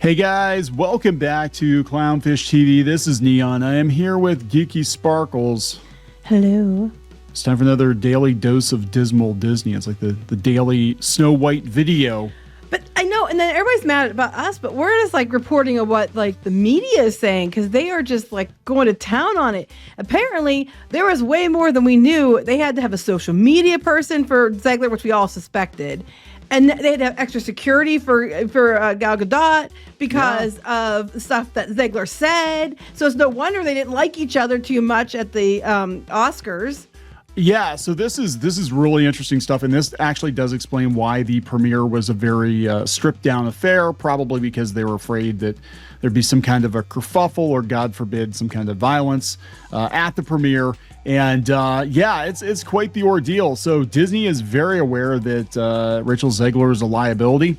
Hey guys, welcome back to Clownfish TV. This is Kneon. I am here with Geeky Sparkles. Hello. It's time for another daily dose of dismal Disney. It's like the daily Snow White video. But I know, and then everybody's mad about us, but we're just like reporting of what like the media is saying because they are just like going to town on it. Apparently, there was way more than we knew. They had to have a social media person for Zegler, which we all suspected. And they had to have extra security for Gal Gadot because of stuff that Zegler said. So it's no wonder they didn't like each other too much at the Oscars. Yeah, so this is really interesting stuff, and this actually does explain why the premiere was a very stripped down affair, probably because they were afraid that there'd be some kind of a kerfuffle or, God forbid, some kind of violence at the premiere. And yeah, it's quite the ordeal. So Disney is very aware that Rachel Zegler is a liability.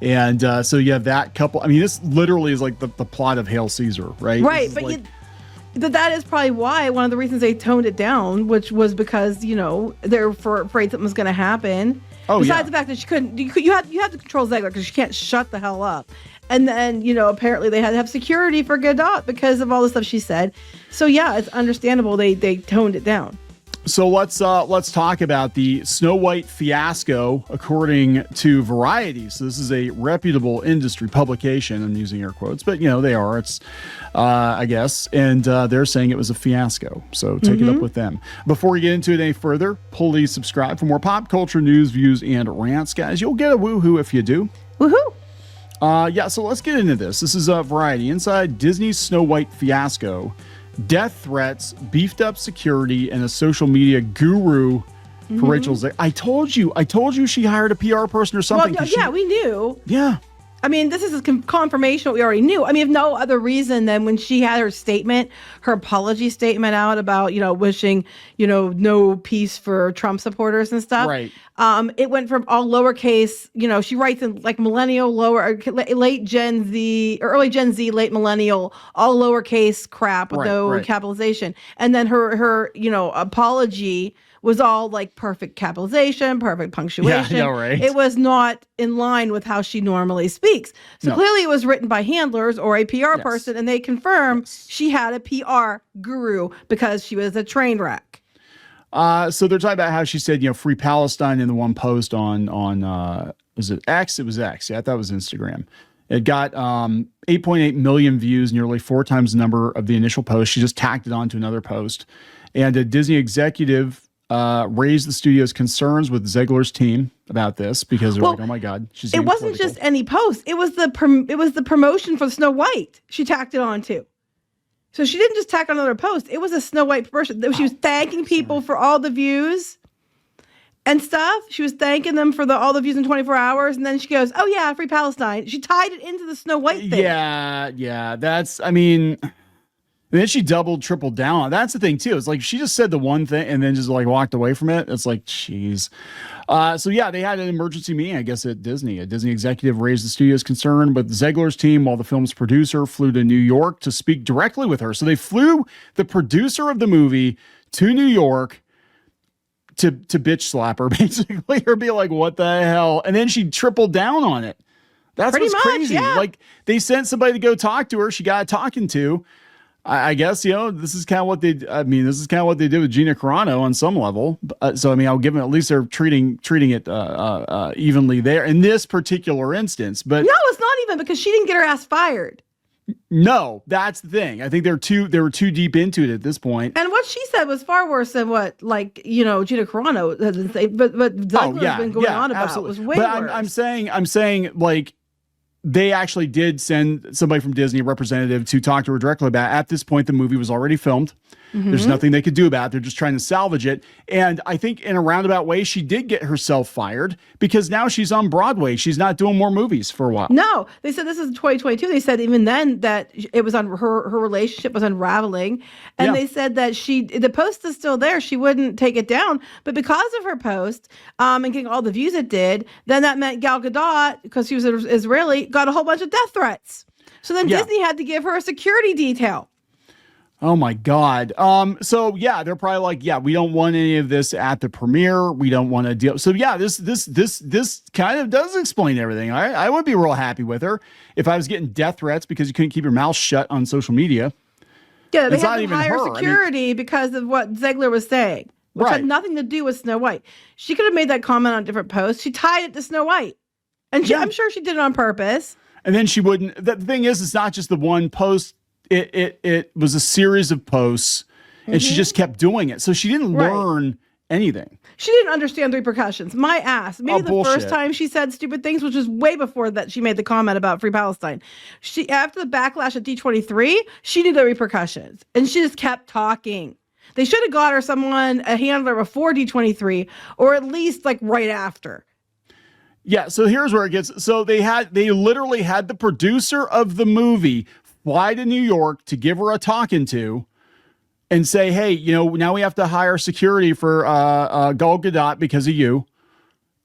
And so you have that couple. I mean, this literally is like the plot of Hail Caesar, right? Right, but like, that is probably why one of the reasons they toned it down, which was because, you know, they're afraid something was going to happen. Oh, Besides yeah. the fact that she couldn't, you have to control Zegler because she can't shut the hell up. And then, you know, apparently they had to have security for Gadot because of all the stuff she said. So yeah, it's understandable they toned it down. So let's talk about the Snow White fiasco, according to Variety. So this is a reputable industry publication. I'm using air quotes, but you know they are. It's, I guess, and they're saying it was a fiasco. So take it up with them. Before we get into it any further, please subscribe for more pop culture news, views, and rants, guys. You'll get a woohoo if you do. Woohoo! Yeah. So let's get into this. This is Variety. Inside Disney's Snow White fiasco. Death threats, beefed up security, and a social media guru for Rachel Zegler. I told you she hired a PR person or something. Well, yeah, we knew. Yeah. I mean, this is confirmation what we already knew. I mean, if no other reason than when she had her statement, her apology statement out about, you know, wishing, you know, no peace for Trump supporters and stuff. Right. It went from all lowercase, you know, she writes in like millennial, late Gen Z, early Gen Z, late millennial, all lowercase crap with no capitalization. And then her, you know, apology was all like perfect capitalization, perfect punctuation. Yeah, right. It was not in line with how she normally speaks. So clearly it was written by handlers or a PR person, and they confirm she had a PR guru because she was a train wreck. So they're talking about how she said, you know, free Palestine in the one post on was it X? It was X. Yeah, I thought it was Instagram. It got 8.8 million views, nearly 4 times the number of the initial post. She just tacked it on to another post. And a Disney executive raised the studio's concerns with Zegler's team about this because they're like, oh my God, she's it wasn't political. Just any post. It was the promotion for Snow White. She tacked it on to. So she didn't just tack on another post. It was a Snow White promotion. She was thanking people for all the views and stuff. She was thanking them for all the views in 24 hours. And then she goes, oh yeah, free Palestine. She tied it into the Snow White thing. Yeah. That's, I mean, and then she doubled, tripled down. That's the thing too. It's like she just said the one thing and then just like walked away from it. It's like, geez. So yeah, they had an emergency meeting, I guess, at Disney. A Disney executive raised the studio's concern with Zegler's team while the film's producer flew to New York to speak directly with her. So they flew the producer of the movie to New York to bitch slap her, basically, or be like, what the hell? And then she tripled down on it. That's Pretty what's much, crazy. yeah. Like they sent somebody to go talk to her. She got talking to. I guess, you know, this is kind of what they did with Gina Carano on some level. So, I mean, I'll give them, at least they're treating it evenly there in this particular instance. But no, it's not even because she didn't get her ass fired. No, that's the thing. I think they were too deep into it at this point. And what she said was far worse than what, like, you know, Gina Carano has been saying. But Douglas has been going on about was way worse. I'm saying like, they actually did send somebody from Disney, a representative, to talk to her directly about it. At this point, the movie was already filmed. There's nothing they could do about it. They're just trying to salvage it. And I think in a roundabout way, she did get herself fired because now she's on Broadway. She's not doing more movies for a while. No, they said this is 2022. They said even then that it was on her relationship was unraveling. And they said that the post is still there. She wouldn't take it down. But because of her post and getting all the views it did, then that meant Gal Gadot, because she was Israeli, got a whole bunch of death threats. So then Disney had to give her a security detail. Oh my God. So yeah, they're probably like, yeah, we don't want any of this at the premiere. We don't want to deal. So yeah, this kind of does explain everything. I would be real happy with her if I was getting death threats because you couldn't keep your mouth shut on social media. Yeah, they It's had not to even hire her. security because of what Zegler was saying, which had Right. nothing to do with Snow White. She could have made that comment on a different post. She tied it to Snow White. And I'm sure she did it on purpose. And then she wouldn't. The thing is, it's not just the one post. It was a series of posts, and she just kept doing it. So she didn't learn anything. She didn't understand the repercussions. My ass. Maybe the bullshit. first time she said stupid things, which was way before that she made the comment about Free Palestine. She after the backlash at D23, she knew the repercussions, and she just kept talking. They should have got her a handler before D23, or at least like right after. Yeah, so here's where it gets. So they literally had the producer of the movie fly to New York to give her a talking to and say, hey, now we have to hire security for Gal Gadot because of you.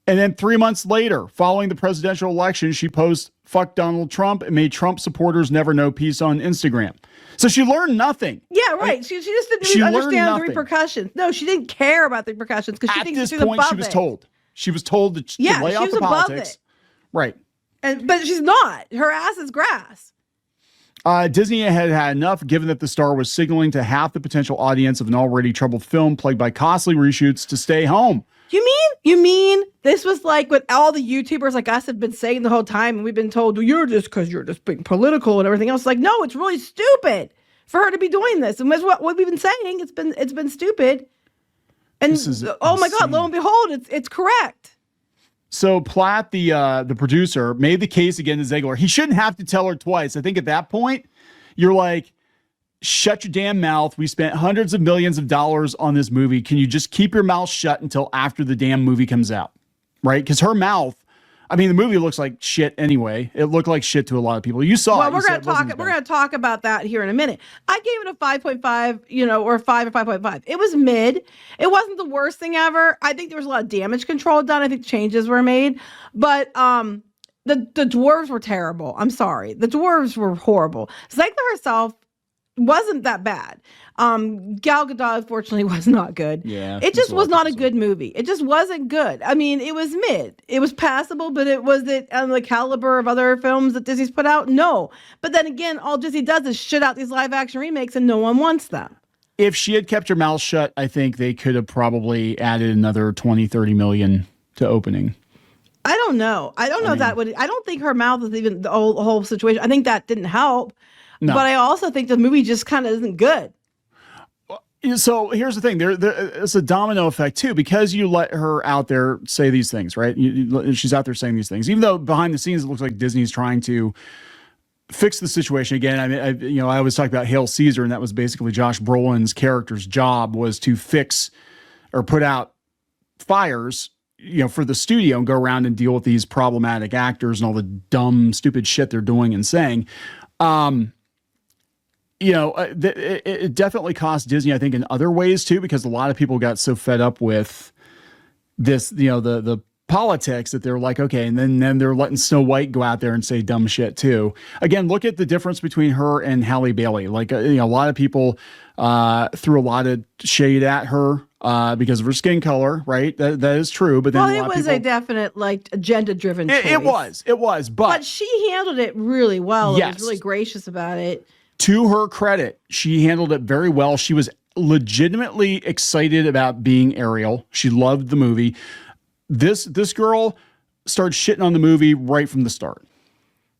And then 3 months later, following the presidential election, she posts fuck Donald Trump and made Trump supporters never know peace on Instagram. So she learned nothing. Yeah, right. She just didn't understand the repercussions. No, she didn't care about the repercussions because she thinks she's above it. She was told. She was told to lay out the politics. Right. But she's not. Her ass is grass. Disney had enough, given that the star was signaling to half the potential audience of an already troubled film plagued by costly reshoots to stay home. You mean this was like what all the YouTubers like us have been saying the whole time, and we've been told, well, you're just being political and everything else. Like, no, it's really stupid for her to be doing this. And that's what we've been saying. It's been stupid. And oh my God, lo and behold, it's correct. So Platt, the producer, made the case again to Zegler. He shouldn't have to tell her twice. I think at that point, you're like, shut your damn mouth. We spent hundreds of millions of dollars on this movie. Can you just keep your mouth shut until after the damn movie comes out? Right? Because her mouth, I mean, the movie looks like shit anyway. It looked like shit to a lot of people. You saw it. We're going to talk about that here in a minute. I gave it a 5.5, or 5 or 5.5. It was mid. It wasn't the worst thing ever. I think there was a lot of damage control done. I think changes were made. But the dwarves were terrible. I'm sorry. The dwarves were horrible. Zegler herself wasn't that bad. Gal Gadot, unfortunately, was not good. Yeah, it just was not a good movie. It just wasn't good. I mean, it was mid. It was passable, but was it on the caliber of other films that Disney's put out? No. But then again, all Disney does is shit out these live action remakes, and no one wants them. If she had kept her mouth shut, I think they could have probably added another 20, 30 million to opening. I don't know. I don't think her mouth is even the whole situation. I think that didn't help. No. But I also think the movie just kind of isn't good. So here's the thing. It's a domino effect, too, because you let her out there say these things, right? She's out there saying these things, even though behind the scenes, it looks like Disney's trying to fix the situation again. I mean, I always talk about Hail Caesar, and that was basically Josh Brolin's character's job was to fix or put out fires, for the studio and go around and deal with these problematic actors and all the dumb, stupid shit they're doing and saying. It definitely cost Disney, I think, in other ways too, because a lot of people got so fed up with this, the politics that they're like, okay, and then they're letting Snow White go out there and say dumb shit too. Again, look at the difference between her and Halle Bailey. Like, a lot of people threw a lot of shade at her because of her skin color, right? That is true. But then it was a definite agenda-driven choice. It was, but she handled it really well. Yes. And was really gracious about it. To her credit, she handled it very well. She was legitimately excited about being Ariel. She loved the movie. This girl started shitting on the movie right from the start.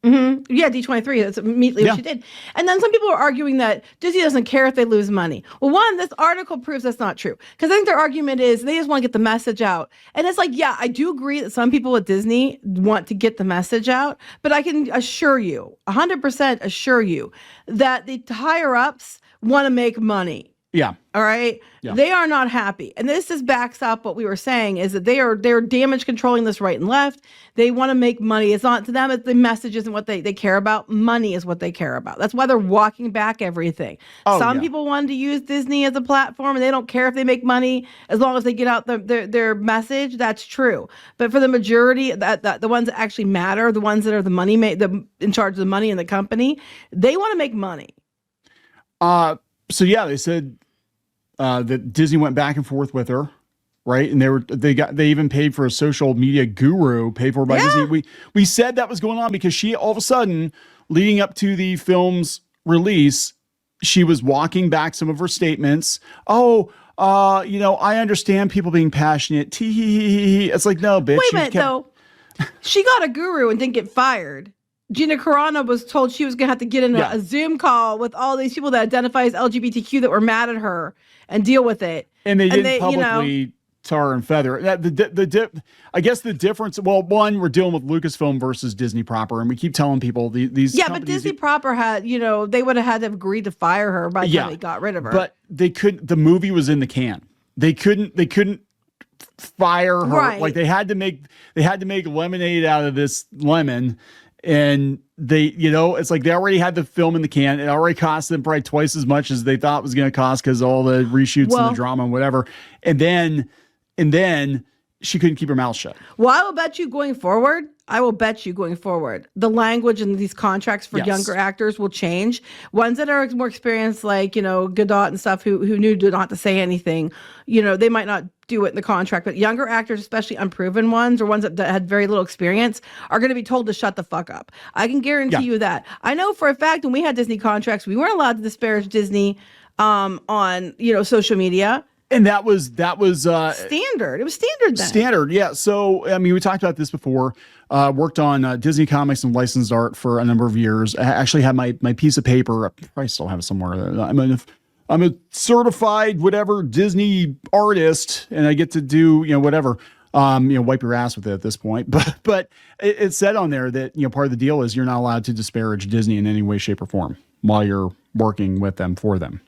Mm-hmm. Yeah, D23. That's immediately what she did. And then some people are arguing that Disney doesn't care if they lose money. Well, one, this article proves that's not true. Because I think their argument is they just want to get the message out. And it's like, yeah, I do agree that some people at Disney want to get the message out. But I can assure you, 100% assure you, that the higher-ups want to make money. Yeah. All right. Yeah. They are not happy. And this just backs up what we were saying is that they're damage controlling this right and left. They want to make money. It's not to them. It's the message isn't what they care about. Money is what they care about. That's why they're walking back everything. Some people wanted to use Disney as a platform and they don't care if they make money as long as they get out their message. That's true. But for the majority, the ones that actually matter, the ones that are the money in charge of the money in the company, they want to make money. So yeah, they said that Disney went back and forth with her, right? And they even paid for a social media guru paid for by Disney. We said that was going on because she all of a sudden, leading up to the film's release, she was walking back some of her statements. I understand people being passionate. Tee. It's like, no, bitch. Wait a minute, though. She got a guru and didn't get fired. Gina Carano was told she was going to have to get in a Zoom call with all these people that identify as LGBTQ that were mad at her and deal with it. And they didn't publicly tar and feather. I guess the difference, well, one, we're dealing with Lucasfilm versus Disney proper, and we keep telling people these but Disney proper had, they would have had to agree to fire her by the time they got rid of her. But the movie was in the can. They couldn't fire her. Right. Like they had to make lemonade out of this lemon. And it's like they already had the film in the can. It already cost them probably twice as much as they thought it was going to cost because all the reshoots and the drama and whatever. And then she couldn't keep her mouth shut. Well, I will bet you going forward, the language in these contracts for younger actors will change. Ones that are more experienced, like, Gadot and stuff, who knew not to say anything, they might not do it in the contract, but younger actors, especially unproven ones or ones that had very little experience, are going to be told to shut the fuck up. I can guarantee you that. I know for a fact when we had Disney contracts, we weren't allowed to disparage Disney on social media. And that was standard. It was standard then. Standard, yeah. So I mean, we talked about this before. Worked on Disney comics and licensed art for a number of years. I actually have my piece of paper. I probably still have it somewhere. I'm a certified whatever Disney artist, and I get to do whatever. Wipe your ass with it at this point. But it said on there that part of the deal is you're not allowed to disparage Disney in any way, shape, or form while you're working with them for them.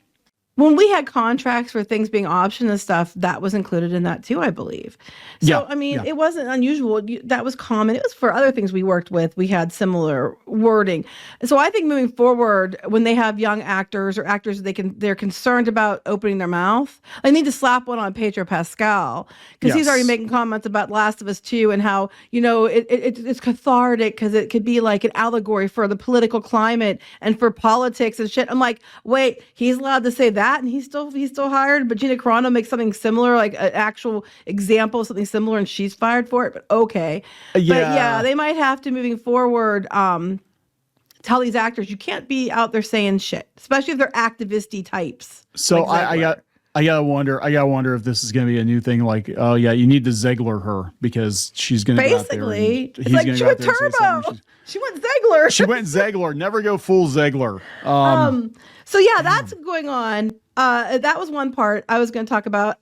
When we had contracts for things being optioned and stuff, that was included in that too, I believe. So, it wasn't unusual. That was common. It was for other things we worked with. We had similar wording. So I think moving forward, when they have young actors or actors they're concerned about opening their mouth, they need to slap one on Pedro Pascal because he's already making comments about Last of Us 2 and how, it's cathartic because it could be like an allegory for the political climate and for politics and shit. I'm like, wait, he's allowed to say that? And he's still hired, but Gina Carano makes something similar, like an actual example of something similar, and she's fired for it. But okay, but they might have to moving forward. Tell these actors you can't be out there saying shit, especially if they're activisty types. So like I gotta wonder if this is gonna be a new thing. Like, oh yeah, you need to Zegler her because she's gonna basically. It's like she went turbo. She went Zegler. She went Zegler. Never go full Zegler. So yeah, that's going on. That was one part I was going to talk about.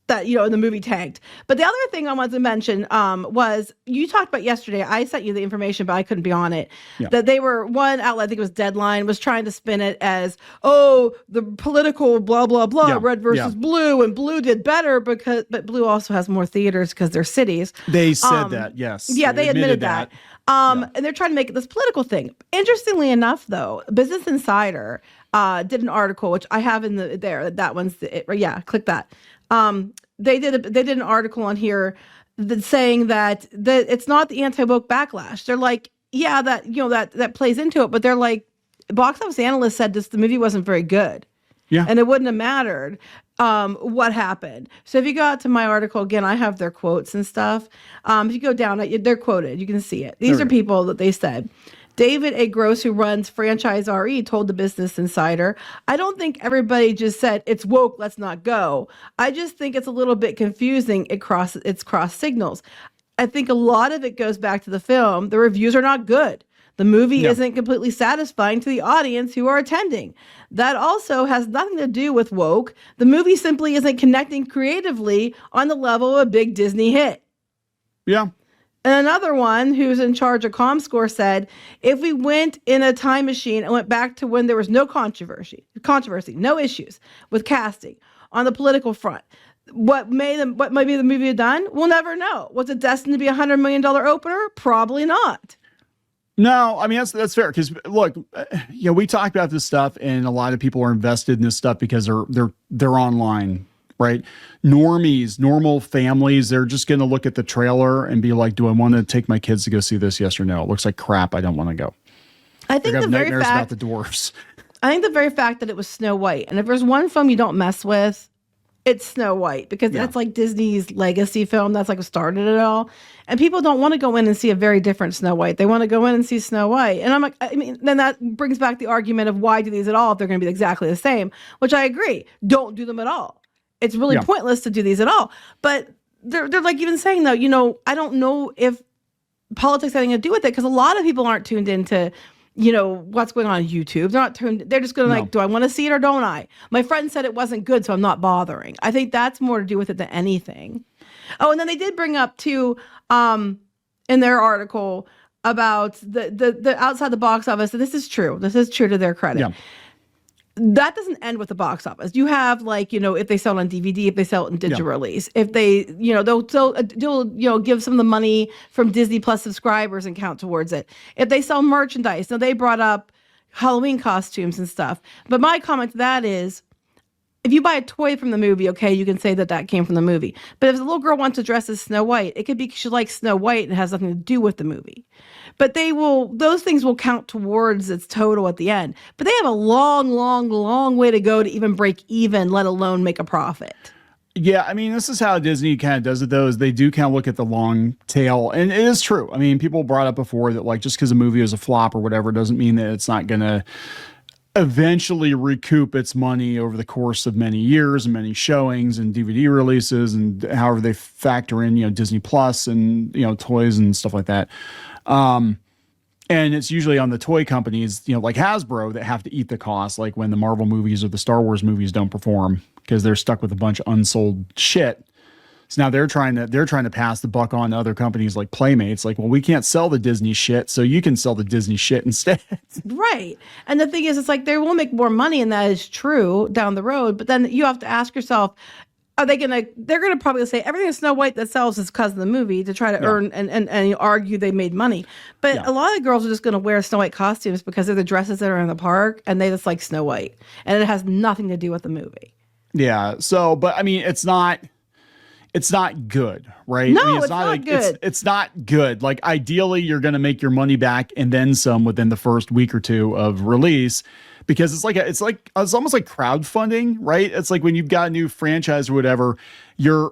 That the movie tanked. But the other thing I wanted to mention was you talked about yesterday. I sent you the information, but I couldn't be on it. Yeah. That they were one outlet, I think it was Deadline, was trying to spin it as the political blah blah blah, red versus blue, and blue did better but blue also has more theaters because they're cities. They said that, yes. Yeah, they admitted that. And they're trying to make it this political thing. Interestingly enough, though, Business Insider did an article, which I have in there. That one's it. Yeah, click that. They did an article on here saying that it's not the anti-woke backlash. They're like, that plays into it, but they're like, box office analysts said the movie wasn't very good. Yeah, and it wouldn't have mattered what happened. So if you go out to my article again, I have their quotes and stuff. If you go down, they're quoted. You can see it. These are people that they said. David A. Gross, who runs Franchise RE, told the Business Insider, "I don't think everybody just said it's woke, let's not go. I just think it's a little bit confusing. It's cross signals. I think a lot of it goes back to the film. The reviews are not good. The movie isn't completely satisfying to the audience who are attending. That also has nothing to do with woke. The movie simply isn't connecting creatively on the level of a big Disney hit." Yeah. And another one who's in charge of ComScore said, "If we went in a time machine and went back to when there was no controversy, no issues with casting on the political front, what maybe the movie have done? We'll never know. Was it destined to be $100 million opener? Probably not." No, I mean, that's fair. Because look, we talk about this stuff and a lot of people are invested in this stuff because they're online, right? Normies, normal families, they're just going to look at the trailer and be like, do I want to take my kids to go see this? Yes or no? It looks like crap. I don't want to go. I think the very fact about the dwarfs. I think the very fact that it was Snow White, and if there's one film you don't mess with, it's Snow White, because that's like Disney's legacy film. That's like what started it all. And people don't want to go in and see a very different Snow White. They want to go in and see Snow White. And I'm like, I mean, then that brings back the argument of why do these at all if they're going to be exactly the same, which I agree. Don't do them at all. It's really pointless to do these at all. But they're like even saying, though, you know, I don't know if politics has anything to do with it, because a lot of people aren't tuned into, you know, what's going on YouTube. They're not tuned. They're just going to like, do I want to see it or don't I? My friend said it wasn't good, so I'm not bothering. I think that's more to do with it than anything. Oh, and then they did bring up too, in their article about the outside the box office. So this is true. This is true to their credit. Yeah. That doesn't end with the box office. You have, like, you know, if they sell it on DVD, if they sell it in digital release, if they, you know, they'll you know, give some of the money from Disney Plus subscribers and count towards it. If they sell merchandise, now they brought up Halloween costumes and stuff. But my comment to that is, if you buy a toy from the movie, okay, you can say that that came from the movie. But if the little girl wants to dress as Snow White, it could be she likes Snow White and it has nothing to do with the movie. But those things will count towards its total at the end. But they have a long, long, long way to go to even break even, let alone make a profit. Yeah, I mean, this is how Disney kind of does it, though, is they do kind of look at the long tail. And it is true. I mean, people brought up before that, like, just because a movie is a flop or whatever doesn't mean that it's not going to eventually recoup its money over the course of many years and many showings and DVD releases and however they factor in, you know, Disney Plus and, you know, toys and stuff like that. And it's usually on the toy companies, you know, like Hasbro, that have to eat the cost, like when the Marvel movies or the Star Wars movies don't perform because they're stuck with a bunch of unsold shit. So now they're trying to pass the buck on to other companies like Playmates. Like, well, we can't sell the Disney shit, so you can sell the Disney shit instead. Right. And the thing is, it's like they will make more money, and that is true down the road. But then you have to ask yourself, they're gonna probably say everything in Snow White that sells is because of the movie to try to earn and argue they made money. But a lot of girls are just gonna wear Snow White costumes because they're the dresses that are in the park and they just like Snow White. And it has nothing to do with the movie. Yeah. So, but I mean, it's not good, right? No, I mean, it's not good. It's not good. Like, ideally, you're going to make your money back and then some within the first week or two of release, because it's almost like crowdfunding, right? It's like when you've got a new franchise or whatever, your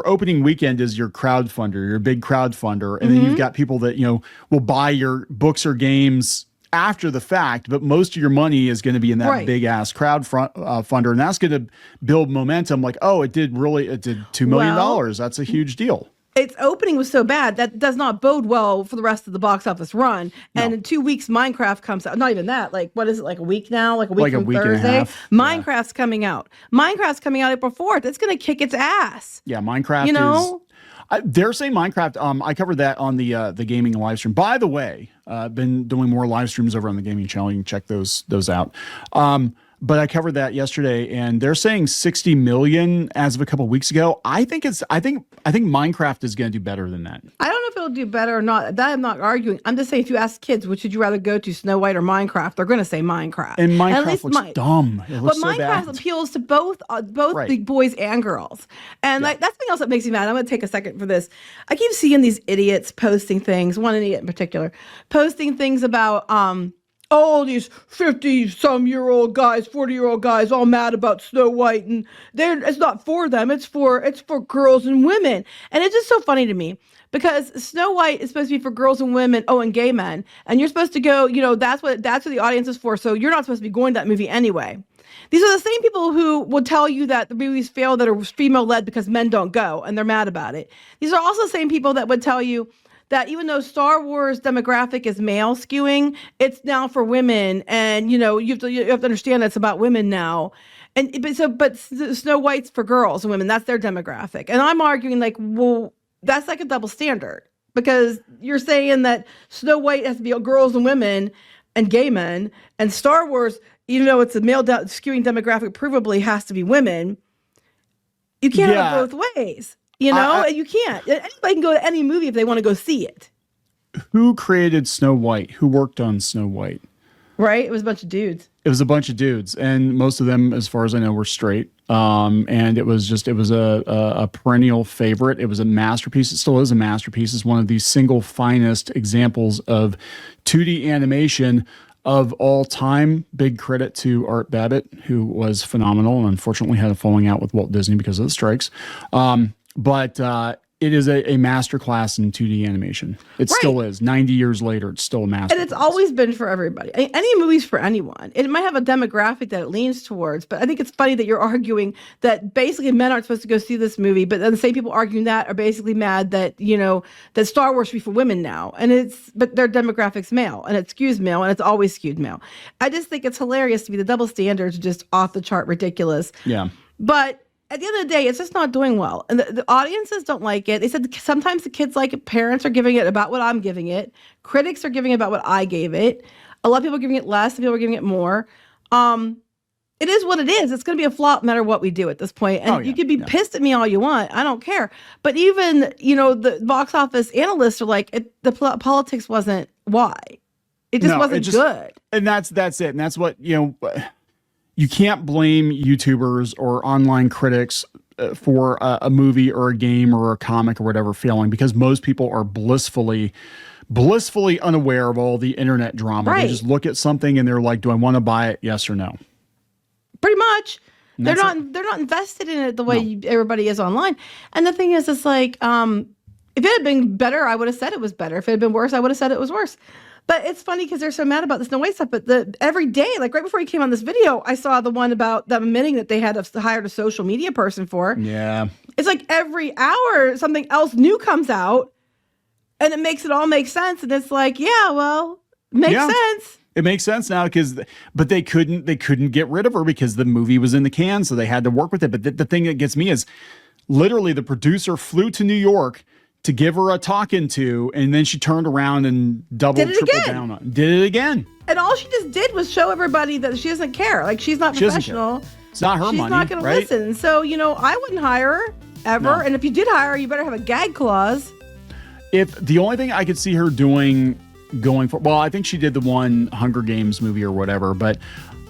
opening weekend is your crowdfunder, your big crowdfunder, and then you've got people that, you know, will buy your books or games after the fact, but most of your money is going to be in that big ass funder, and that's going to build momentum. Like, oh, it did $2 million. That's a huge deal. Its opening was so bad that does not bode well for the rest of the box office run. No. And in 2 weeks, Minecraft comes out. Not even that. Like, what is it? Like a week now? Like a week from Thursday? Minecraft's coming out. Minecraft's coming out April 4th. It's going to kick its ass. Yeah, Minecraft is... They're saying Minecraft. I covered that on the gaming live stream. By the way, been doing more live streams over on the gaming channel. You can check those out. But I covered that yesterday, and they're saying 60 million as of a couple of weeks ago. I think Minecraft is going to do better than that. I don't know if it'll do better or not. That I'm not arguing. I'm just saying, if you ask kids, which would you rather go to, Snow White or Minecraft, they're going to say Minecraft. And Minecraft looks dumb. It looks so Minecraft bad. appeals to both the boys and girls. And that's something else that makes me mad. I'm going to take a second for this. I keep seeing these idiots posting things. One idiot in particular posting things about all these 50-some-year-old guys, 40-year-old guys, all mad about Snow White, and it's not for them. It's for girls and women, and it's just so funny to me because Snow White is supposed to be for girls and women, and gay men, and you're supposed to go. You know, that's what the audience is for. So you're not supposed to be going to that movie anyway. These are the same people who will tell you that the movies fail that are female-led because men don't go, and they're mad about it. These are also the same people that would tell you that even though Star Wars demographic is male skewing, it's now for women, and you have to understand that it's about women now. But Snow White's for girls and women. That's their demographic, and I'm arguing like, well, that's like a double standard because you're saying that Snow White has to be girls and women and gay men, and Star Wars, even though it's a male skewing demographic, provably has to be women. You can't have it both ways. And you can't. Anybody can go to any movie if they want to go see it. Who created Snow White? Who worked on Snow White? Right? It was a bunch of dudes. It was a bunch of dudes, and most of them, as far as I know, were straight. And it was a perennial favorite. It was a masterpiece. It still is a masterpiece. It's one of the single finest examples of 2D animation of all time. Big credit to Art Babbitt, who was phenomenal and unfortunately had a falling out with Walt Disney because of the strikes. But it is a masterclass in 2D animation. It still is. 90 years later, it's still a masterclass. And it's always been for everybody. Any movie's for anyone. It might have a demographic that it leans towards, but I think it's funny that you're arguing that basically men aren't supposed to go see this movie, but then the same people arguing that are basically mad that, that Star Wars should be for women now. But their demographic's male, and it skews male, and it's always skewed male. I just think it's hilarious to be the double standards, just off the chart ridiculous. Yeah. But at the end of the day, it's just not doing well. And the audiences don't like it. They said sometimes the kids like it. Parents are giving it about what I'm giving it. Critics are giving it about what I gave it. A lot of people are giving it less. Some people are giving it more. It is what it is. It's going to be a flop no matter what we do at this point. And you can be pissed at me all you want. I don't care. But even, the box office analysts are like, the politics wasn't why. It just wasn't good. And that's it. And that's what, you can't blame YouTubers or online critics for a movie or a game or a comic or whatever failing, because most people are blissfully unaware of all the internet drama. Right. They just look at something and they're like, do I want to buy it? Yes or no? Pretty much. They're not invested in it the way everybody is online. And the thing is, it's like, if it had been better, I would have said it was better. If it had been worse, I would have said it was worse. But it's funny because they're so mad about this no way stuff. But every day, like right before you came on this video, I saw the one about them admitting that they had hired a social media person for. Yeah. It's like every hour something else new comes out, and it makes it all make sense. And it's like, makes sense. It makes sense now but they couldn't get rid of her because the movie was in the can, so they had to work with it. But the thing that gets me is literally the producer flew to New York to give her a talking to, and then she turned around and tripled down on it. Did it again. And all she just did was show everybody that she doesn't care. Like, she's not professional. It's not her money. She's not going to listen. So, I wouldn't hire her ever. No. And if you did hire her, you better have a gag clause. If the only thing I could see her doing I think she did the one Hunger Games movie or whatever, but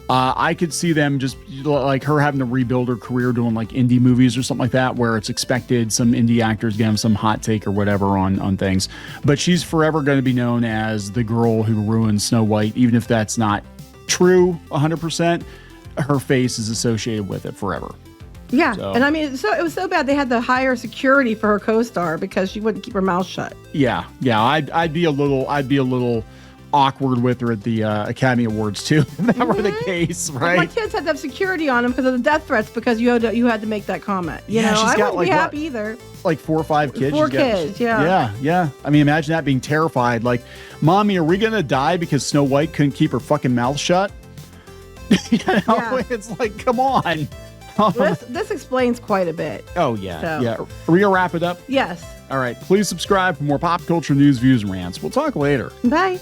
I could see them just like her having to rebuild her career doing like indie movies or something like that, where it's expected some indie actors give them some hot take or whatever on things. But she's forever going to be known as the girl who ruined Snow White, even if that's not true 100%. Her face is associated with it forever. Yeah, so. And I mean, it was so bad they had to hire security for her co-star because she wouldn't keep her mouth shut. Yeah. I'd be a little awkward with her at the Academy Awards too. If that were the case, right? My kids had to have security on them because of the death threats because you had to make that comment. I wouldn't be happy either. Like 4 or 5 kids. 4 kids, yeah. Yeah. I mean, imagine that, being terrified. Like, Mommy, are we gonna die because Snow White couldn't keep her fucking mouth shut? It's like, come on. Well, this explains quite a bit. Oh, yeah. Yeah. Are we going to wrap it up? Yes. All right. Please subscribe for more pop culture news, views, and rants. We'll talk later. Bye.